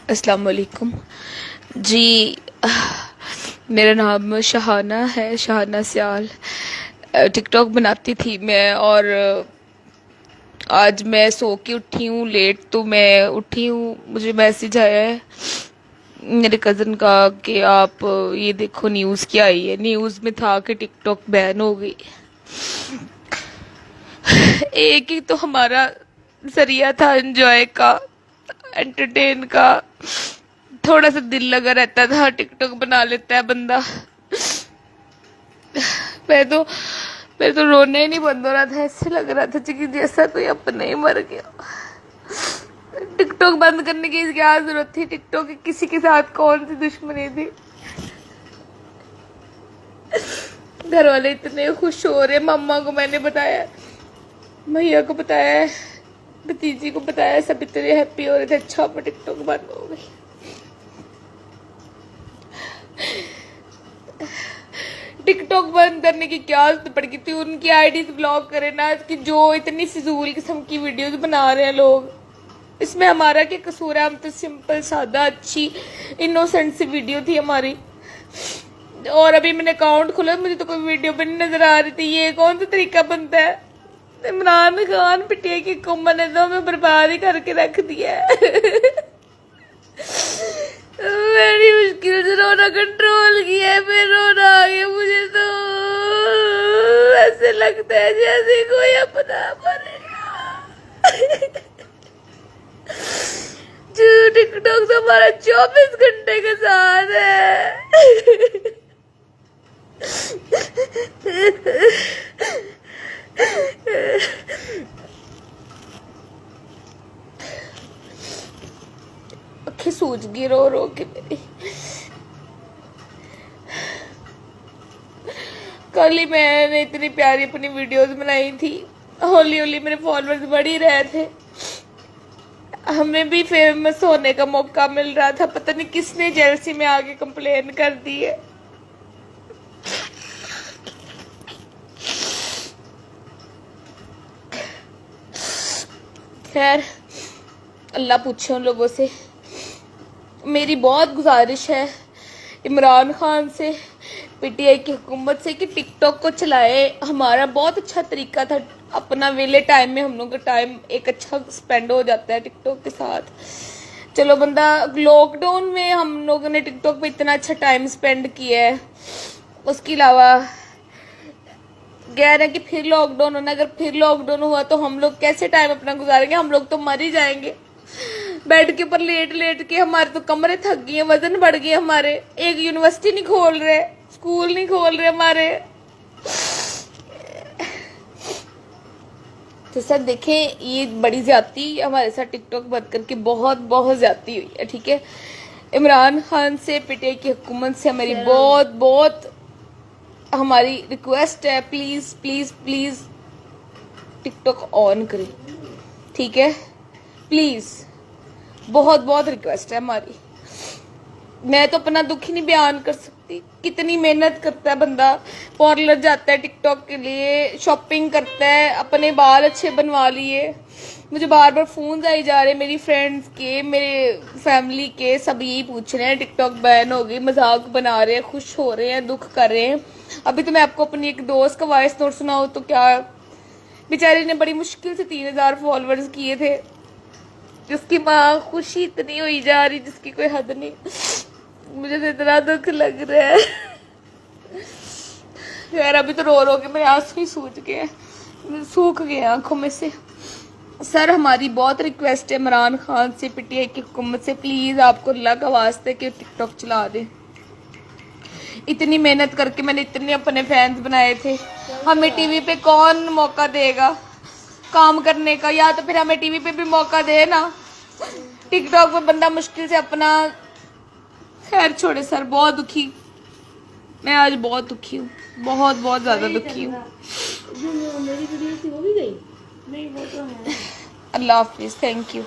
अस्सलाम वालेकुम जी। मेरा नाम शहाना है, शहाना सियाल। टिकटॉक बनाती थी मैं, और आज मैं सो के उठी हूँ लेट, तो मैं उठी हूँ, मुझे मैसेज आया है मेरे कज़न का कि आप ये देखो न्यूज़ क्या आई है। न्यूज़ में था कि टिकटॉक बैन हो गई। एक ही तो हमारा जरिया था एंजॉय का, एंटरटेन का। थोड़ा सा दिल लगा रहता था, टिकटॉक बना लेता है बंदा। मैं तो मेरे तो रोना ही नहीं बंद हो रहा था। ऐसे लग रहा था कि जैसा कोई अपना ही मर गया। टिकटॉक बंद करने की क्या जरूरत थी? टिकटॉक की किसी के साथ कौन सी दुश्मनी थी? घर वाले इतने खुश हो रहे। मम्मा को मैंने बताया, भैया को बताया, भतीजी को बताया, सब इतने हैप्पी हो रहे थे। अच्छा, पर टिकटॉक बंद हो गई। टिकटॉक बंद करने की क्या जरूरत पड़ गई थी? उनकी आईडीज ब्लॉक करे ना, कि जो इतनी फिजूल किस्म की वीडियोस बना रहे हैं लोग। इसमें हमारा क्या कसूर है? हम तो सिंपल सादा अच्छी इनोसेंट सी वीडियो थी हमारी। और अभी मैंने अकाउंट खोला, मुझे तो कोई वीडियो भी नहीं नजर आ रही थी। ये कौन सा तरीका बनता है? इमरान खान पिटिया की कुम्मा ने तो हमें बर्बाद ही करके रख दिया है। बड़ी मुश्किल से रोना कंट्रोल किया है, फिर रोना आ गया मुझे। तो ऐसे लगता है जैसे कोई अपना मरेगा। जो टिकटॉक तो हमारा 24 घंटे के साथ है। आंखें सूज गई रो रो के मेरी। कल ही मैंने इतनी प्यारी अपनी वीडियोस बनाई थी। होली होली मेरे फॉलोअर्स बढ़ ही रहे थे। हमें भी फेमस होने का मौका मिल रहा था। पता नहीं किसने जेलसी में आके कंप्लेन कर दी है। खैर, अल्लाह पूछे उन लोगों से। मेरी बहुत गुजारिश है इमरान खान से, पीटीआई की हुकूमत से, कि टिकटॉक को चलाए। हमारा बहुत अच्छा तरीका था। अपना वेले टाइम में हम लोग का टाइम एक अच्छा स्पेंड हो जाता है टिकटॉक के साथ। चलो बंदा, लॉकडाउन में हम लोगों ने टिकटॉक पे इतना अच्छा टाइम स्पेंड किया है। उसके अलावा कह रहे हैं कि फिर लॉकडाउन होना। अगर फिर लॉकडाउन हुआ तो हम लोग कैसे टाइम अपना गुजारेंगे? हम लोग तो मर ही जाएंगे। बेड के ऊपर लेट लेट के हमारे तो कमरे थक गए, वजन बढ़ गए हमारे। एक यूनिवर्सिटी नहीं खोल रहे, स्कूल नहीं खोल रहे हमारे। तो सर देखें, ये बड़ी ज्यादती हमारे साथ टिकटॉक बंद करके बहुत बहुत ज्यादती हुई है। ठीक है, इमरान खान से, पीटीआई की हुकूमत से हमारी बहुत बहुत हमारी रिक्वेस्ट है, please please please TikTok on करें। ठीक है, प्लीज, बहुत बहुत रिक्वेस्ट है हमारी। मैं तो अपना दुख ही नहीं बयान कर सकती। कितनी मेहनत करता है बंदा, पार्लर जाता है टिकटॉक के लिए, शॉपिंग करता है, अपने बाल अच्छे बनवा लिए। मुझे बार बार फोन आई जा रहे हैं मेरी फ्रेंड्स के, मेरे फैमिली के, सब यही पूछ रहे हैं टिकटॉक बैन हो गई, मजाक बना रहे हैं, खुश हो रहे हैं, दुख कर रहे हैं। अभी तो मैं आपको अपनी एक दोस्त का वॉइस नोट सुनाऊं तो क्या, बेचारी ने बड़ी मुश्किल से 3000 फॉलोअर्स किए थे। जिसकी माँ खुशी इतनी हुई जा रही जिसकी कोई हद नहीं। मुझे तो इतना दुख लग रहा है। यार, अभी तो रो रो के मेरे आंसू ही सूख गए, सूख गए आंखों में से। सर, हमारी बहुत रिक्वेस्ट है इमरान खान से, पीटीआई की हुकूमत से, प्लीज आपको अल्लाह का वास्ते कि टिकटॉक चला दे। इतनी मेहनत करके मैंने इतने अपने फैंस बनाए थे। हमें टीवी पे कौन मौका देगा काम करने का? या तो फिर हमें टीवी पे भी मौका दे ना। टिकटॉक पे बंदा मुश्किल से अपना। खैर छोड़े सर, बहुत दुखी मैं आज, बहुत दुखी हूँ, बहुत बहुत ज्यादा दुखी हूँ। जो मेरी वीडियो थी वो भी गई? नहीं, वो तो है। अल्लाह हाफिज, थैंक यू।